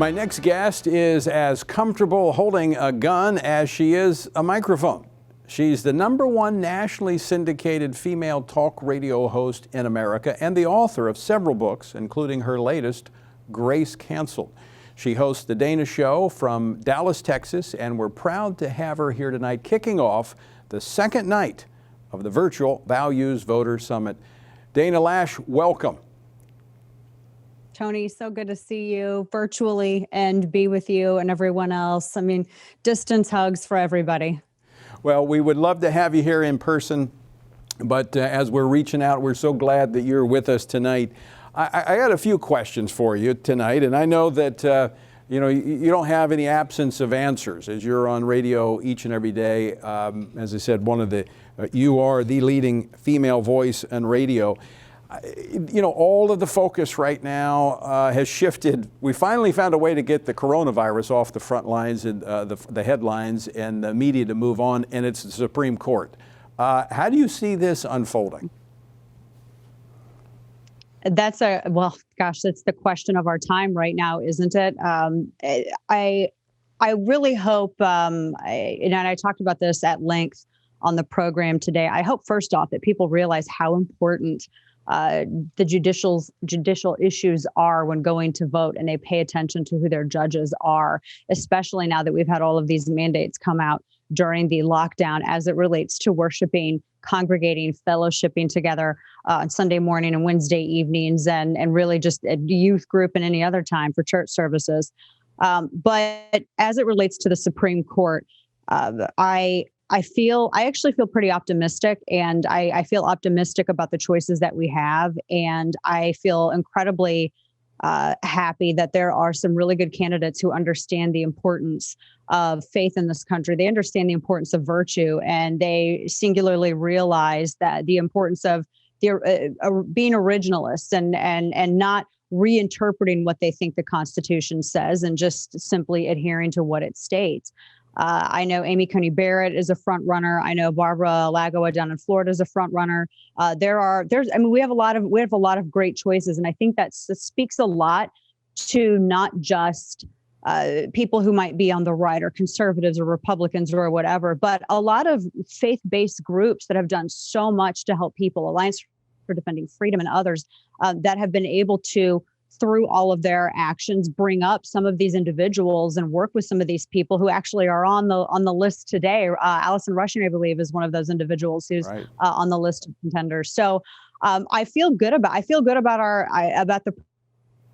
My next guest is as comfortable holding a gun as she is a microphone. She's the #1 nationally syndicated female talk radio host in America and the author of several books, including her latest, Grace Canceled. She hosts The Dana Show from Dallas, Texas, and we're proud to have her here tonight, kicking off the second night of the virtual Values Voter Summit. Dana Loesch, welcome. Tony, so good to see you virtually and be with you and everyone else. I mean, distance hugs for everybody. Well, we would love to have you here in person, but as we're reaching out, we're so glad that you're with us tonight. I got a few questions for you tonight, and I know that you don't have any absence of answers as you're on radio each and every day. As I said, you are the leading female voice in radio. All of the focus right now has shifted. We finally found a way to get the coronavirus off the front lines and the headlines and the media to move on, and it's the Supreme Court. How do you see this unfolding? That's that's the question of our time right now, isn't it? I really hope, and I talked about this at length on the program today. I hope first off that people realize how important the judicial issues are when going to vote, and they pay attention to who their judges are, especially now that we've had all of these mandates come out during the lockdown as it relates to worshiping, congregating, fellowshipping together on Sunday morning and Wednesday evenings, and really just a youth group and any other time for church services. But as it relates to the Supreme Court, I actually feel pretty optimistic, and I feel optimistic about the choices that we have. And I feel incredibly happy that there are some really good candidates who understand the importance of faith in this country. They understand the importance of virtue, and they singularly realize that the importance of being originalists and not reinterpreting what they think the Constitution says and just simply adhering to what it states. I know Amy Coney Barrett is a front runner. I know Barbara Lagoa down in Florida is a front runner. We have a lot of great choices, and I think that speaks a lot to not just people who might be on the right or conservatives or Republicans or whatever, but a lot of faith-based groups that have done so much to help people, Alliance for Defending Freedom and others, that have been able to, through all of their actions, bring up some of these individuals and work with some of these people who actually are on the list today. Allison Rushing, I believe, is one of those individuals who's right on the list of contenders. So I feel good about the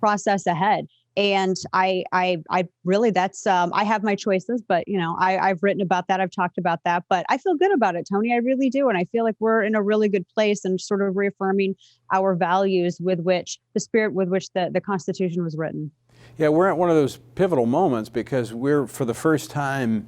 process ahead. And I really, I have my choices, but I've written about that. I've talked about that, but I feel good about it, Tony. I really do. And I feel like we're in a really good place and sort of reaffirming our values with which the spirit with which the Constitution was written. Yeah, we're at one of those pivotal moments because we're for the first time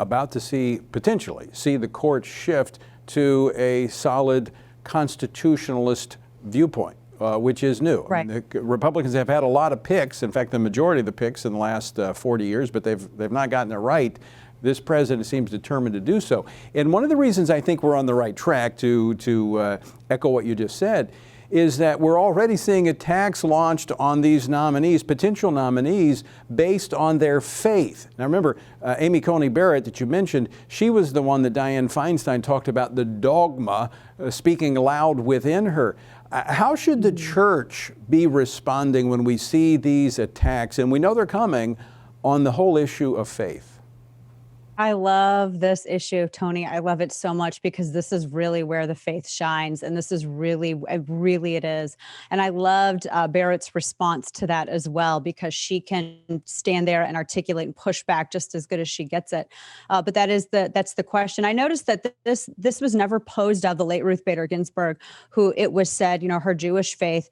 about to potentially see the court shift to a solid constitutionalist viewpoint. Which is new. Right. I mean, the Republicans have had a lot of picks, in fact, the majority of the picks in the last 40 years, but they've not gotten it right. This president seems determined to do so. And one of the reasons I think we're on the right track, to echo what you just said, is that we're already seeing attacks launched on these nominees, potential nominees, based on their faith. Now remember, Amy Coney Barrett that you mentioned, she was the one that Dianne Feinstein talked about, the dogma speaking loud within her. How should the church be responding when we see these attacks, and we know they're coming, on the whole issue of faith? I love this issue, Tony. I love it so much because this is really where the faith shines. And this is really it is. And I loved Barrett's response to that as well, because she can stand there and articulate and push back just as good as she gets it. But that's the question. I noticed that this was never posed of the late Ruth Bader Ginsburg, who it was said, her Jewish faith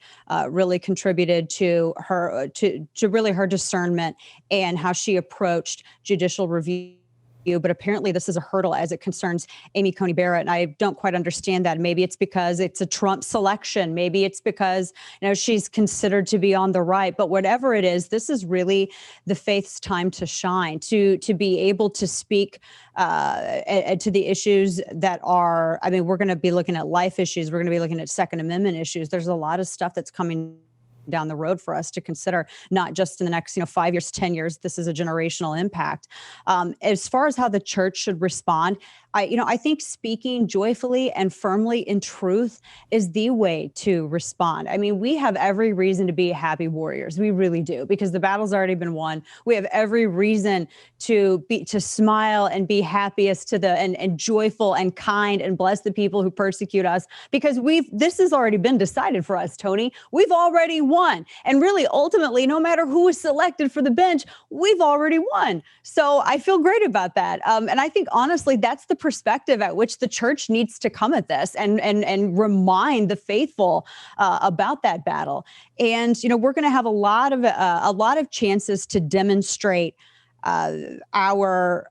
really contributed to her, to really her discernment and how she approached judicial review. But apparently this is a hurdle as it concerns Amy Coney Barrett. And I don't quite understand that. Maybe it's because it's a Trump selection. Maybe it's because, she's considered to be on the right. But whatever it is, this is really the faith's time to shine, to be able to speak to the issues that are, we're going to be looking at life issues. We're going to be looking at Second Amendment issues. There's a lot of stuff that's coming down the road for us to consider, not just in the next 5 years, 10 years. This is a generational impact. As far as how the church should respond, I think speaking joyfully and firmly in truth is the way to respond. I mean, we have every reason to be happy warriors. We really do, because the battle's already been won. We have every reason to smile and be happiest to and joyful and kind and bless the people who persecute us, because this has already been decided for us, Tony. We've already won. And really, ultimately, no matter who is selected for the bench, we've already won. So I feel great about that. And I think, honestly, that's the perspective at which the church needs to come at this and remind the faithful about that battle. And, we're going to have a lot of chances to demonstrate our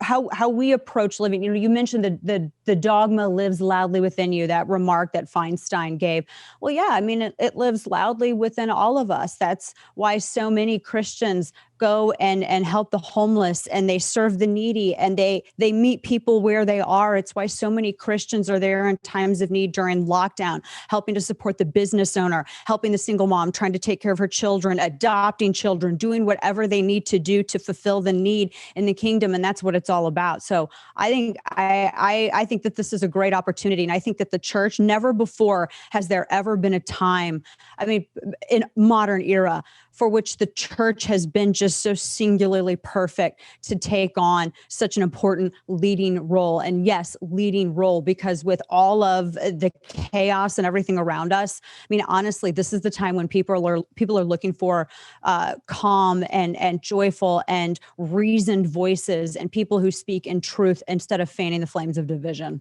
how we approach living. You mentioned the dogma lives loudly within you, that remark that Feinstein gave. Well, yeah, I mean, it lives loudly within all of us. That's why so many Christians go and help the homeless, and they serve the needy, and they meet people where they are. It's why so many Christians are there in times of need during lockdown, helping to support the business owner, helping the single mom, trying to take care of her children, adopting children, doing whatever they need to do to fulfill the need in the kingdom. And that's what it's all about. So I think I think that this is a great opportunity. And I think that the church, never before has there ever been a time, in modern era, for which the church has been just so singularly perfect to take on such an important leading role. And yes, leading role, because with all of the chaos and everything around us, honestly, this is the time when people are looking for calm and joyful and reasoned voices, and people who speak in truth instead of fanning the flames of division.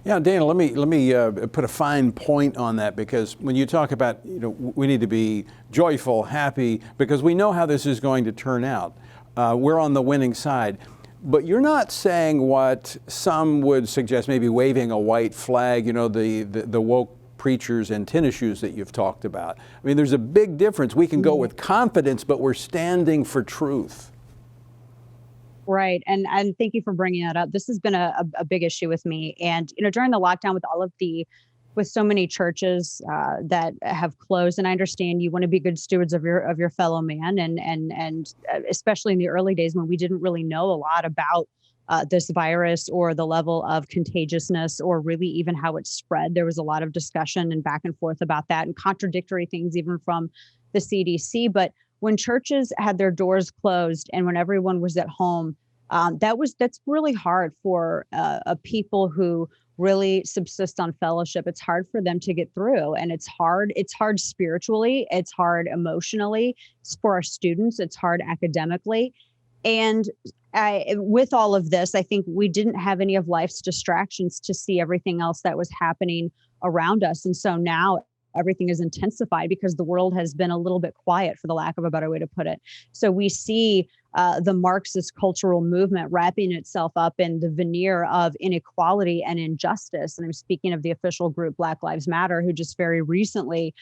Yeah, Dana, let me put a fine point on that, because when you talk about, we need to be joyful, happy, because we know how this is going to turn out. We're on the winning side. But you're not saying what some would suggest, maybe waving a white flag, the woke preachers and tennis shoes that you've talked about. There's a big difference. We can go with confidence, but we're standing for truth. Right. And thank you for bringing that up. This has been a big issue with me. And, during the lockdown, with so many churches that have closed, and I understand you want to be good stewards of your fellow man, and especially in the early days when we didn't really know a lot about this virus or the level of contagiousness, or really even how it spread. There was a lot of discussion and back and forth about that, and contradictory things even from the CDC. But when churches had their doors closed and when everyone was at home, that's really hard for people who really subsist on fellowship. It's hard for them to get through, and it's hard spiritually, it's hard emotionally. It's for our students, it's hard academically. And with all of this, I think we didn't have any of life's distractions to see everything else that was happening around us. And so now everything is intensified because the world has been a little bit quiet, for the lack of a better way to put it. So we see the Marxist cultural movement wrapping itself up in the veneer of inequality and injustice. And I'm speaking of the official group Black Lives Matter, who just very recently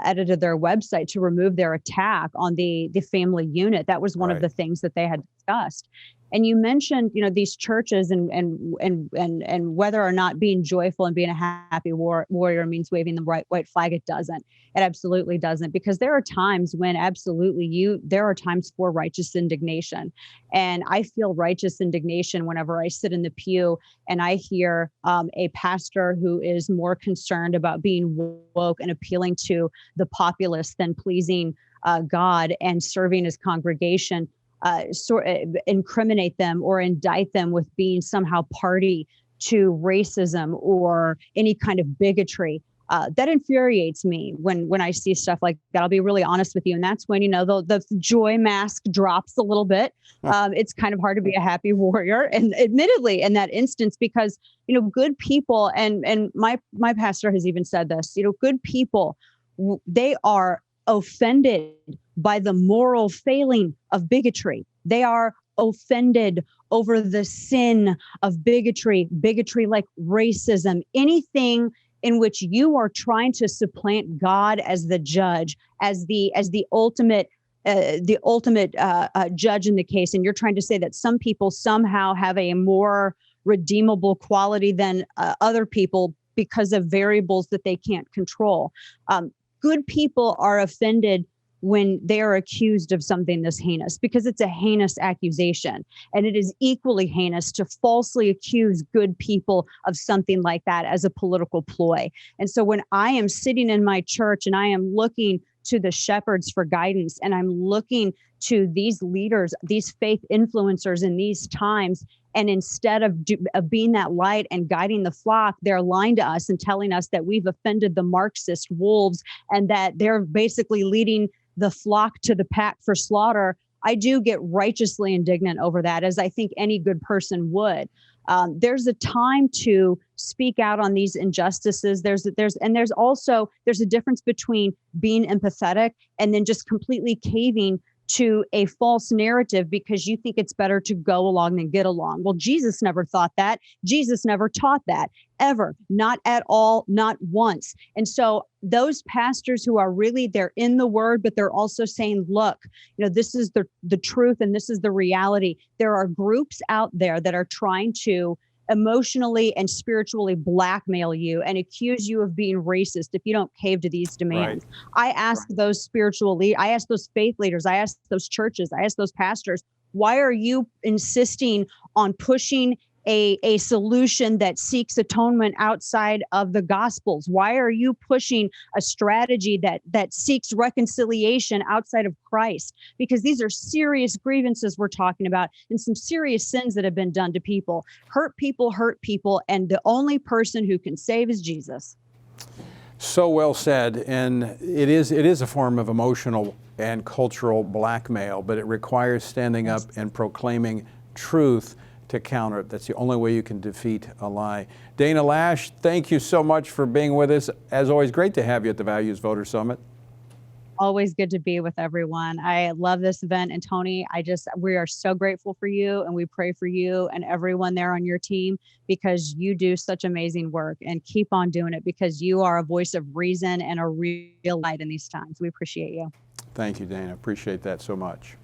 edited their website to remove their attack on the family unit. That was one of the things that they had discussed. And you mentioned, these churches and whether or not being joyful and being a happy warrior means waving the white flag. It doesn't. It absolutely doesn't, because there are times when there are times for righteous indignation. And I feel righteous indignation whenever I sit in the pew and I hear a pastor who is more concerned about being woke and appealing to the populace than pleasing God and serving his congregation, incriminate them or indict them with being somehow party to racism or any kind of bigotry. That infuriates me when I see stuff like that. I'll be really honest with you. And that's when, the joy mask drops a little bit. It's kind of hard to be a happy warrior. And admittedly, in that instance, because, good people, and my pastor has even said this, good people, they are offended by the moral failing of bigotry. They are offended over the sin of bigotry like racism, anything in which you are trying to supplant God as the judge, as the ultimate judge in the case, and you're trying to say that some people somehow have a more redeemable quality than other people because of variables that they can't control. good people are offended when they are accused of something this heinous, because it's a heinous accusation. And it is equally heinous to falsely accuse good people of something like that as a political ploy. And so when I am sitting in my church and I am looking to the shepherds for guidance, and I'm looking to these leaders, these faith influencers in these times, and instead of being that light and guiding the flock, they're lying to us and telling us that we've offended the Marxist wolves and that they're basically leading the flock to the pack for slaughter. I do get righteously indignant over that, as I think any good person would. There's a time to speak out on these injustices. There's a difference between being empathetic and then just completely caving to a false narrative because you think it's better to go along than get along. Well, Jesus never thought that. Jesus never taught that, ever, not at all, not once. And so those pastors who are really, they're in the word, but they're also saying, look, this is the truth and this is the reality. There are groups out there that are trying to emotionally and spiritually blackmail you and accuse you of being racist if you don't cave to these demands. Right. I ask those spiritual leaders, I ask those faith leaders, I ask those churches, I ask those pastors, why are you insisting on pushing a solution that seeks atonement outside of the Gospels? Why are you pushing a strategy that seeks reconciliation outside of Christ? Because these are serious grievances we're talking about and some serious sins that have been done to people. Hurt people, and the only person who can save is Jesus. So well said. And it is a form of emotional and cultural blackmail, but it requires standing up and proclaiming truth to counter it. That's the only way you can defeat a lie. Dana Loesch, thank you so much for being with us. As always, great to have you at the Values Voter Summit. Always good to be with everyone. I love this event. And Tony, we are so grateful for you, and we pray for you and everyone there on your team, because you do such amazing work, and keep on doing it, because you are a voice of reason and a real light in these times. We appreciate you. Thank you, Dana. Appreciate that so much.